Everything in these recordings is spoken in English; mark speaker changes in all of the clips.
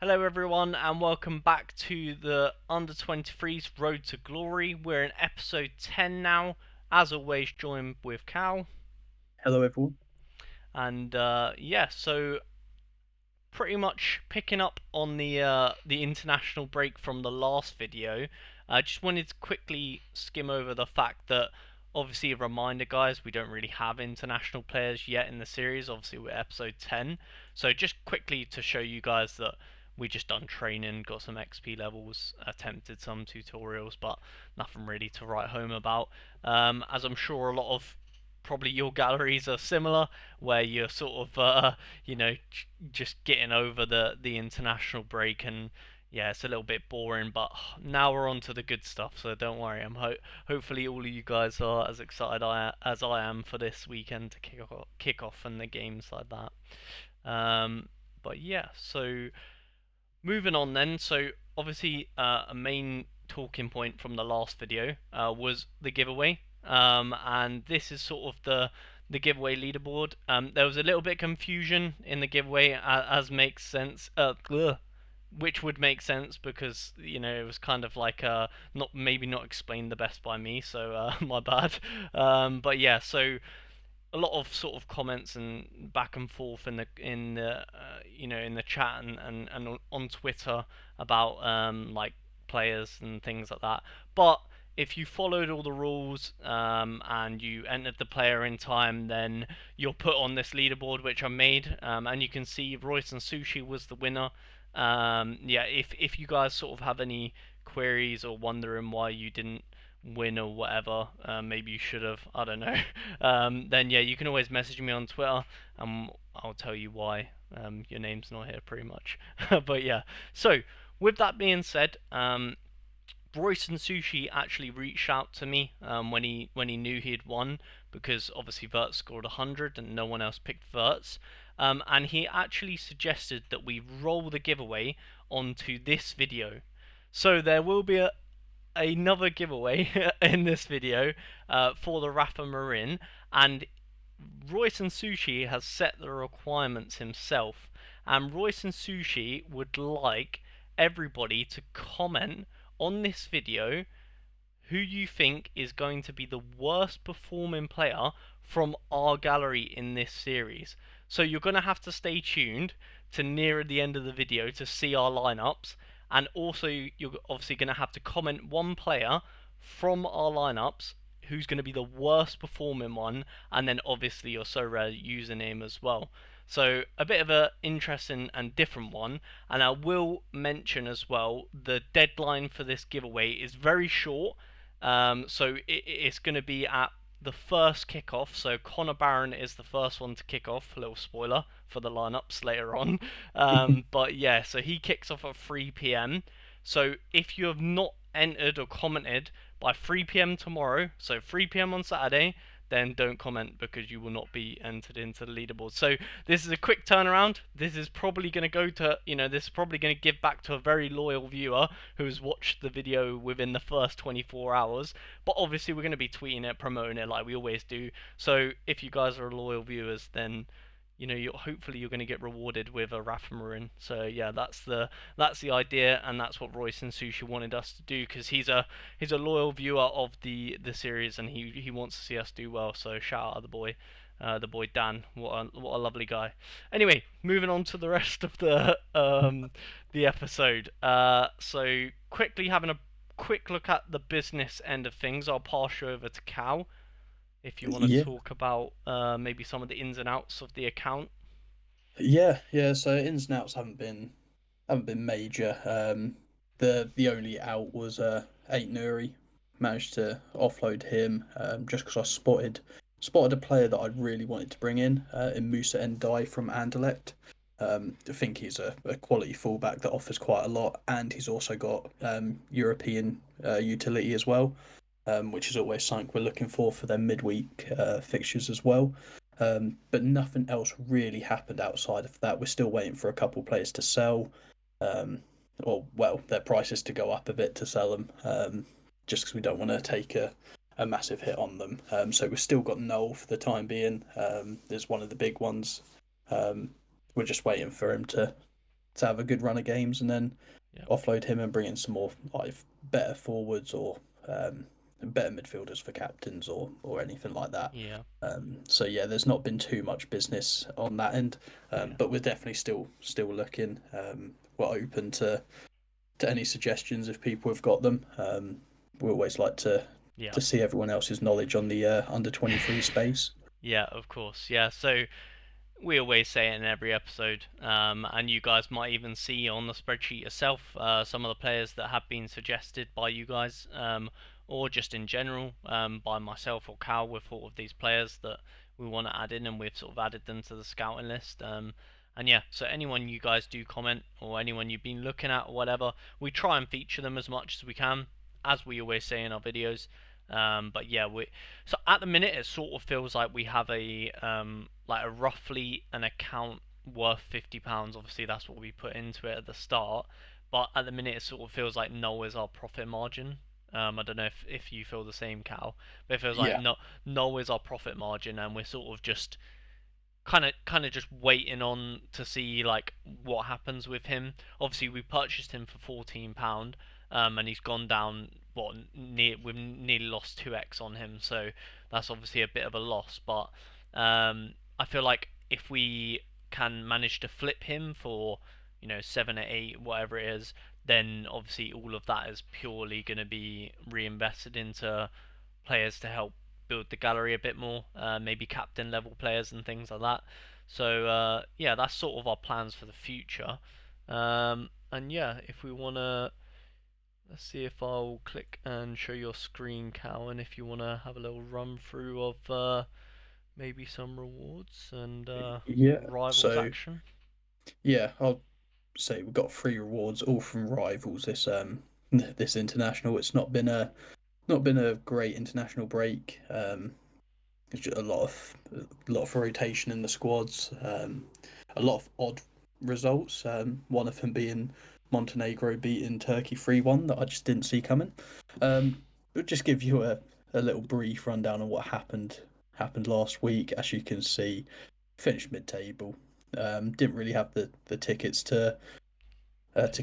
Speaker 1: Hello, everyone, and welcome back to the Under 23's Road to Glory. We're in episode 10 now, as always, joined with Cal.
Speaker 2: Hello, everyone.
Speaker 1: And so pretty much picking up on the international break from the last video. I just wanted to quickly skim over the fact that obviously a reminder, guys, we don't really have international players yet in the series. Obviously, we're episode 10, so just quickly to show you guys that we just done training, got some XP levels, attempted some tutorials, but nothing really to write home about. As I'm sure a lot of probably your galleries are similar, where you're sort of just getting over the international break, and yeah, it's a little bit boring, but now we're on to the good stuff, so don't worry. Hopefully all of you guys are as excited as I am for this weekend to kick off and the games like that. But yeah, so moving on then. So obviously a main talking point from the last video was the giveaway, and this is sort of the giveaway leaderboard. There was a little bit of confusion in the giveaway, as makes sense. Which would make sense because it was kind of like not explained the best by me, so my bad. But yeah, so a lot of sort of comments and back and forth in the chat and on Twitter about like players and things like that. But if you followed all the rules and you entered the player in time, then you're put on this leaderboard which I made, and you can see Royce and Sushi was the winner. Yeah, if you guys sort of have any queries or wondering why you didn't win or whatever, maybe you should have, I don't know, then yeah, you can always message me on Twitter and I'll tell you why your name's not here pretty much. But yeah, so with that being said, Royce and Sushi actually reached out to me when he knew he had won, because obviously Vert scored 100 and no one else picked Verts. And he actually suggested that we roll the giveaway onto this video. So there will be another giveaway in this video for the Rafa Marin, and Royce and Sushi has set the requirements himself, and Royce and Sushi would like everybody to comment on this video who you think is going to be the worst performing player from our gallery in this series. So you're going to have to stay tuned to nearer the end of the video to see our lineups, and also you're obviously going to have to comment one player from our lineups who's going to be the worst performing one, and then obviously your Sorare username as well. So a bit of a interesting and different one, and I will mention as well the deadline for this giveaway is very short. So it's going to be at the first kickoff. So Connor Barron is the first one to kick off. A little spoiler for the lineups later on. But yeah, so he kicks off at 3 p.m. So if you have not entered or commented by 3 p.m. tomorrow, so 3 p.m. on Saturday, then don't comment because you will not be entered into the leaderboard. So this is a quick turnaround. This is probably going to go to, this is probably going to give back to a very loyal viewer who has watched the video within the first 24 hours. But obviously we're going to be tweeting it, promoting it like we always do. So if you guys are loyal viewers, then hopefully you're going to get rewarded with a Rafa Marin. So yeah, that's the idea, and that's what Royce and Sushi wanted us to do, because he's a loyal viewer of the series, and he wants to see us do well. So shout out the boy Dan. What a lovely guy. Anyway, moving on to the rest of the episode. So quickly having a quick look at the business end of things, I'll pass you over to Cal if you want to
Speaker 2: Yeah,
Speaker 1: talk about maybe some of the ins and outs of the account.
Speaker 2: yeah. So ins and outs haven't been major. The only out was eight Nuri. Managed to offload him just because I spotted a player that I really wanted to bring in Musa Ndai from Anderlecht. I think he's a quality fullback that offers quite a lot, and he's also got European utility as well, which is always something we're looking for their midweek fixtures as well. But nothing else really happened outside of that. We're still waiting for a couple players to sell, um, or well, their prices to go up a bit to sell them, just because we don't want to take a massive hit on them. So we've still got Noel for the time being. Is one of the big ones. We're just waiting for him to have a good run of games, and then
Speaker 1: Yeah.
Speaker 2: offload him and bring in some more like better forwards or um, better midfielders for captains or anything like that.
Speaker 1: Yeah.
Speaker 2: So yeah, there's not been too much business on that end,
Speaker 1: Yeah.
Speaker 2: but we're definitely still looking. We're open to any suggestions if people have got them. We always like
Speaker 1: Yeah.
Speaker 2: to see everyone else's knowledge on the under 23 space.
Speaker 1: Yeah, of course. Yeah. So we always say it in every episode, and you guys might even see on the spreadsheet yourself some of the players that have been suggested by you guys, or just in general by myself or Cal. We've thought of these players that we want to add in, and we've sort of added them to the scouting list. And yeah, so anyone you guys do comment or anyone you've been looking at or whatever, we try and feature them as much as we can, as we always say in our videos. But yeah, we so at the minute it sort of feels like we have a like a roughly an account worth £50. Obviously, that's what we put into it at the start. But at the minute, it sort of feels like null is our profit margin. I don't know if you feel the same, Cal, but it feels like
Speaker 2: Yeah,
Speaker 1: no, null is our profit margin, and we're sort of just kind of just waiting on to see like what happens with him. Obviously, we purchased him for £14, and he's gone down. What we've nearly lost 2x on him, so that's obviously a bit of a loss. But I feel like if we can manage to flip him for 7 or 8, whatever it is, then obviously all of that is purely going to be reinvested into players to help build the gallery a bit more, maybe captain level players and things like that. So yeah, that's sort of our plans for the future. And yeah, if we wanna, let's see if I'll click and show your screen, Cal, and if you wanna have a little run through of maybe some rewards and
Speaker 2: yeah.
Speaker 1: rivals
Speaker 2: So
Speaker 1: action.
Speaker 2: yeah, I'll say we've got 3 rewards, all from rivals. This international, it's not been a great international break. It's just a lot of rotation in the squads. A lot of odd results. One of them being Montenegro beating Turkey 3-1 that I just didn't see coming. But just give you a little brief rundown on what happened last week. As you can see, finished mid-table. Didn't really have the tickets to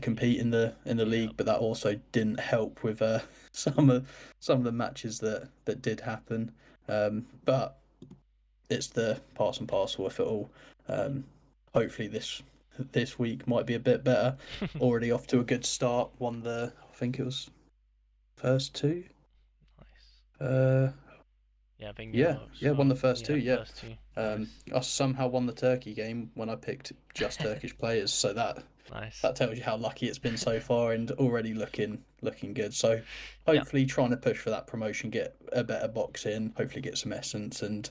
Speaker 2: compete in the
Speaker 1: Yeah.
Speaker 2: league, but that also didn't help with some of the matches that did happen. But it's the part and parcel of it all. Um, Hopefully this week might be a bit better. Already off to a good start. Won I think it was first two.
Speaker 1: Nice.
Speaker 2: Uh,
Speaker 1: Yeah, I think
Speaker 2: yeah, yeah, won the first two.
Speaker 1: yeah,
Speaker 2: Yeah,
Speaker 1: first two. Nice.
Speaker 2: I somehow won the Turkey game when I picked just Turkish players. So that
Speaker 1: Nice.
Speaker 2: that tells you how lucky it's been so far, and already looking good. So
Speaker 1: Yeah.
Speaker 2: hopefully trying to push for that promotion, get a better box in, hopefully get some essence and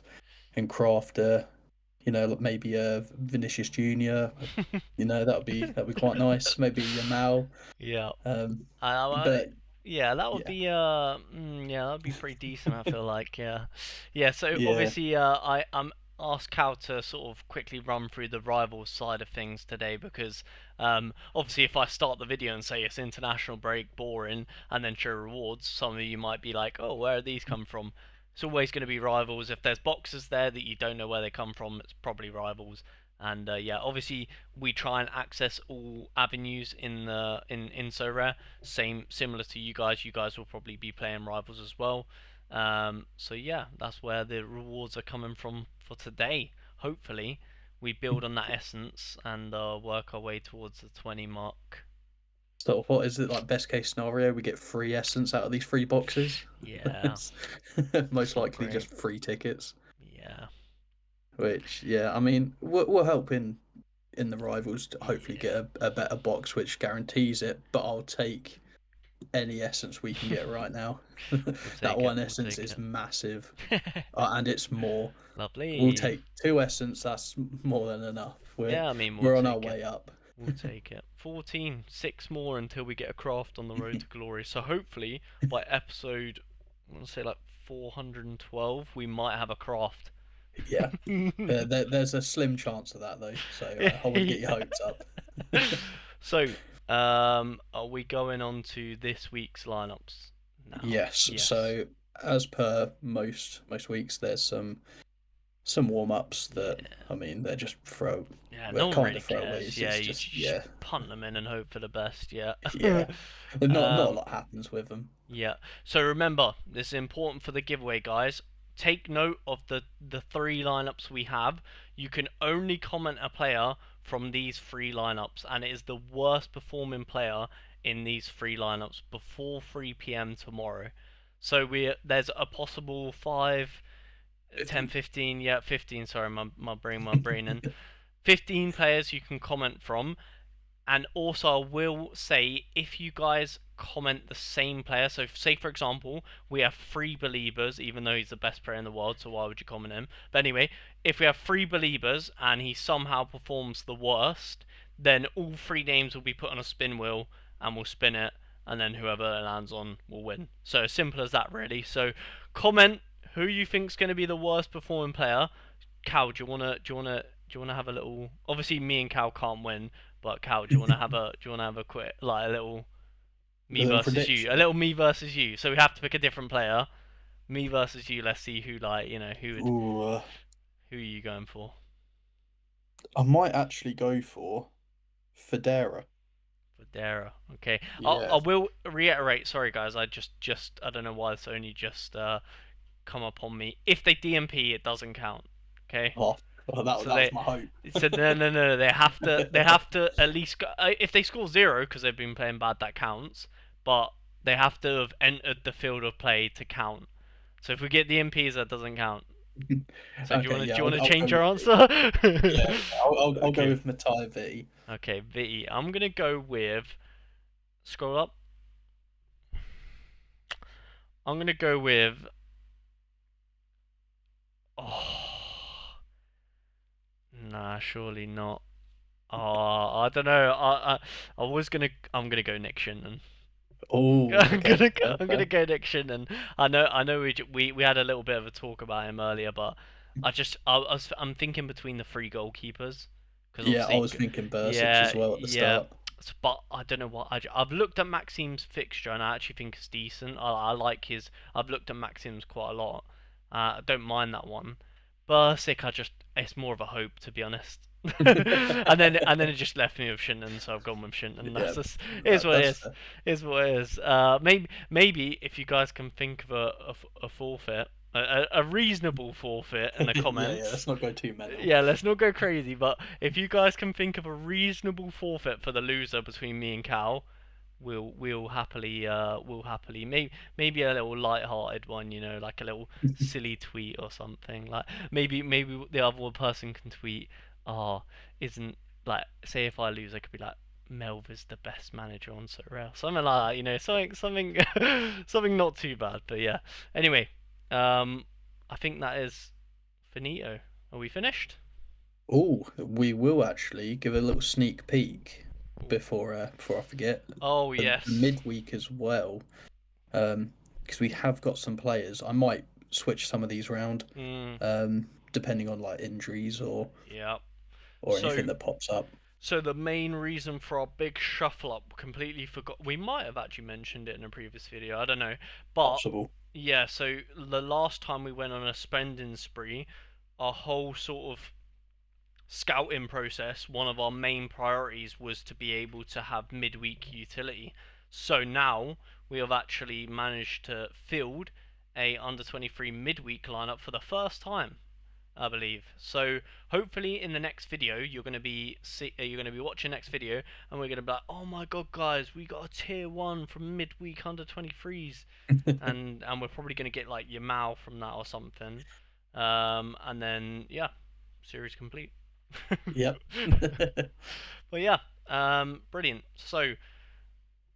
Speaker 2: craft maybe a Vinicius Junior. That'd be quite nice. Maybe a Mal.
Speaker 1: Yeah.
Speaker 2: Um,
Speaker 1: Uh,
Speaker 2: but
Speaker 1: yeah, that would
Speaker 2: yeah,
Speaker 1: be yeah, that would be pretty decent. I feel like yeah, yeah. So
Speaker 2: yeah,
Speaker 1: obviously, I'm asked Cal to sort of quickly run through the rivals side of things today because obviously if I start the video and say it's international break, boring, and then show rewards, some of you might be like, oh, where are these come from? It's always going to be rivals. If there's boxes there that you don't know where they come from, it's probably rivals. And yeah, obviously we try and access all avenues in Sorare. Same similar to you guys. You guys will probably be playing rivals as well. So yeah, that's where the rewards are coming from for today. Hopefully, we build on that essence and work our way towards the 20 mark.
Speaker 2: so what is it like? Best case scenario, we get free essence out of these free boxes.
Speaker 1: Yeah,
Speaker 2: Most
Speaker 1: it's not
Speaker 2: likely
Speaker 1: great.
Speaker 2: just free tickets.
Speaker 1: Yeah,
Speaker 2: Which yeah, I mean, we'll help in the rivals to hopefully get
Speaker 1: yeah.
Speaker 2: a better box, which guarantees it. But I'll take any essence we can get right now.
Speaker 1: We'll
Speaker 2: That
Speaker 1: take it.
Speaker 2: one
Speaker 1: We'll
Speaker 2: essence
Speaker 1: take
Speaker 2: is
Speaker 1: it.
Speaker 2: massive, and it's more. We'll
Speaker 1: Lovely.
Speaker 2: take 2 essence. That's more than enough. We're
Speaker 1: Yeah, I mean, we'll
Speaker 2: we're on our
Speaker 1: take it.
Speaker 2: way up.
Speaker 1: We'll take it. 14, 6 more until we get a craft on the road to glory. So hopefully by episode, I want to say like 412, we might have a craft.
Speaker 2: Yeah, there's a slim chance of that though. So I wouldn't get your
Speaker 1: Yeah.
Speaker 2: hopes up.
Speaker 1: So, are we going on to this week's lineups now?
Speaker 2: Yes.
Speaker 1: Yes.
Speaker 2: So as per most weeks, there's some warm ups that
Speaker 1: Yeah.
Speaker 2: I mean they're just throw,
Speaker 1: Yeah,
Speaker 2: well,
Speaker 1: no one
Speaker 2: kind
Speaker 1: really
Speaker 2: of
Speaker 1: cares.
Speaker 2: throwaways.
Speaker 1: Yeah,
Speaker 2: It's
Speaker 1: you
Speaker 2: just
Speaker 1: just
Speaker 2: yeah,
Speaker 1: punt them in and hope for the best. Yeah.
Speaker 2: yeah. Not a
Speaker 1: um,
Speaker 2: lot happens with them.
Speaker 1: yeah. So remember, this is important for the giveaway, guys. Take note of the three lineups we have. You can only comment a player from these three lineups, and it is the worst performing player in these three lineups before 3 p.m. tomorrow. So there's a possible 5, 10,
Speaker 2: 15.
Speaker 1: 15. Yeah, 15. Sorry, my brain, and 15 players you can comment from. And also, I will say, if you guys comment the same player, so say for example, we have three believers, even though he's the best player in the world, so why would you comment him? But anyway, if we have three believers and he somehow performs the worst, then all three names will be put on a spin wheel and we'll spin it, and then whoever it lands on will win. So as simple as that, really. So comment who you think's going to be the worst performing player. Cal, do you wanna have a little? Obviously, me and Cal can't win, but Cal, do you wanna have a quick, like, a little
Speaker 2: A
Speaker 1: me
Speaker 2: little
Speaker 1: versus you, a
Speaker 2: prediction.
Speaker 1: little me versus you. So we have to pick a different player. Me versus you. Let's see who, like,
Speaker 2: Ooh,
Speaker 1: who are you going for?
Speaker 2: I might actually go for Federa.
Speaker 1: Federa. Okay. I
Speaker 2: Yeah.
Speaker 1: will reiterate. Sorry, guys. I don't know why it's only just come up on me. If they DMP, it doesn't count. Okay.
Speaker 2: Oh, well, that
Speaker 1: So
Speaker 2: that was
Speaker 1: they
Speaker 2: my hope.
Speaker 1: said no, no, no. They have to at least if they score zero because they've been playing bad, that counts. But they have to have entered the field of play to count. So if we get the MPs, that doesn't count. So do you
Speaker 2: Okay,
Speaker 1: want to
Speaker 2: yeah,
Speaker 1: do you want to
Speaker 2: I'll go
Speaker 1: change your
Speaker 2: with V.
Speaker 1: answer?
Speaker 2: Yeah, I'll go
Speaker 1: Okay,
Speaker 2: with Matai V.
Speaker 1: okay, V. I'm gonna go with. Scroll up. I'm gonna go with. Oh, nah, surely not. Oh, I don't know. I was gonna. I'm gonna go Nick Shinton.
Speaker 2: Oh,
Speaker 1: I'm
Speaker 2: okay,
Speaker 1: gonna
Speaker 2: fair,
Speaker 1: I'm gonna
Speaker 2: fair.
Speaker 1: go Nick Shinton. I know we had a little bit of a talk about him earlier, but I'm thinking between the three goalkeepers because
Speaker 2: Yeah, I
Speaker 1: obviously,
Speaker 2: was thinking Bursic
Speaker 1: yeah,
Speaker 2: as well at the
Speaker 1: yeah.
Speaker 2: start.
Speaker 1: But I don't know what I've looked at Maxim's fixture and I actually think it's decent. I like his. I've looked at Maxim's quite a lot. I don't mind that one. Bursic, it's more of a hope, to be honest. and then it just left me with Shinton, so I've gone with Shinton.
Speaker 2: Yeah,
Speaker 1: That's just is what it
Speaker 2: that's
Speaker 1: is.
Speaker 2: fair.
Speaker 1: Is what it is. Maybe if you guys can think of a forfeit, a reasonable forfeit in the
Speaker 2: Yeah, yeah.
Speaker 1: comments.
Speaker 2: Let's not go too mental.
Speaker 1: Yeah, let's not go crazy, but if you guys can think of a reasonable forfeit for the loser between me and Cal, we'll happily maybe a little light-hearted one, like a little silly tweet or something. Like maybe the other person can tweet, "Oh, isn't like say if I lose, I could be like." Melva's the best manager on Sorare, something like that, something something not too bad, but yeah. Anyway, I think that is finito. Are we finished?
Speaker 2: Oh, we will actually give a little sneak peek before I forget.
Speaker 1: Oh
Speaker 2: The
Speaker 1: yes.
Speaker 2: midweek as well, because we have got some players. I might switch some of these around,
Speaker 1: Mm,
Speaker 2: depending on like injuries
Speaker 1: yeah.
Speaker 2: or anything
Speaker 1: So
Speaker 2: that pops up.
Speaker 1: so the main reason for our big shuffle up, completely forgot. We might have actually mentioned it in a previous video. I don't know, but
Speaker 2: Possible.
Speaker 1: yeah. So the last time we went on a spending spree, our whole sort of scouting process, one of our main priorities was to be able to have midweek utility. So now we have actually managed to field a under 23 midweek lineup for the first time, I believe. So hopefully in the next video you're going to be watching next video and we're going to be like, "Oh my god, guys, we got a tier 1 from midweek under 23s." And we're probably going to get like Yamal from that or something. And then yeah, series complete.
Speaker 2: Yep.
Speaker 1: But yeah, brilliant. So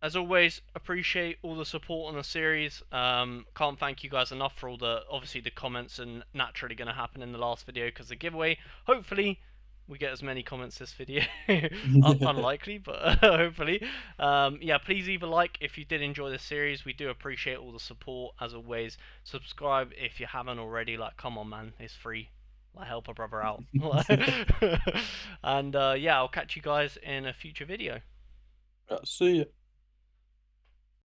Speaker 1: as always, appreciate all the support on the series. Can't thank you guys enough for all the obviously the comments and naturally going to happen in the last video because the giveaway. Hopefully, we get as many comments this video. Unlikely, but hopefully. Yeah, please leave a like if you did enjoy this series. We do appreciate all the support as always. Subscribe if you haven't already. Like, come on, man, it's free. Like, help a brother out. And yeah, I'll catch you guys in a future video.
Speaker 2: See ya.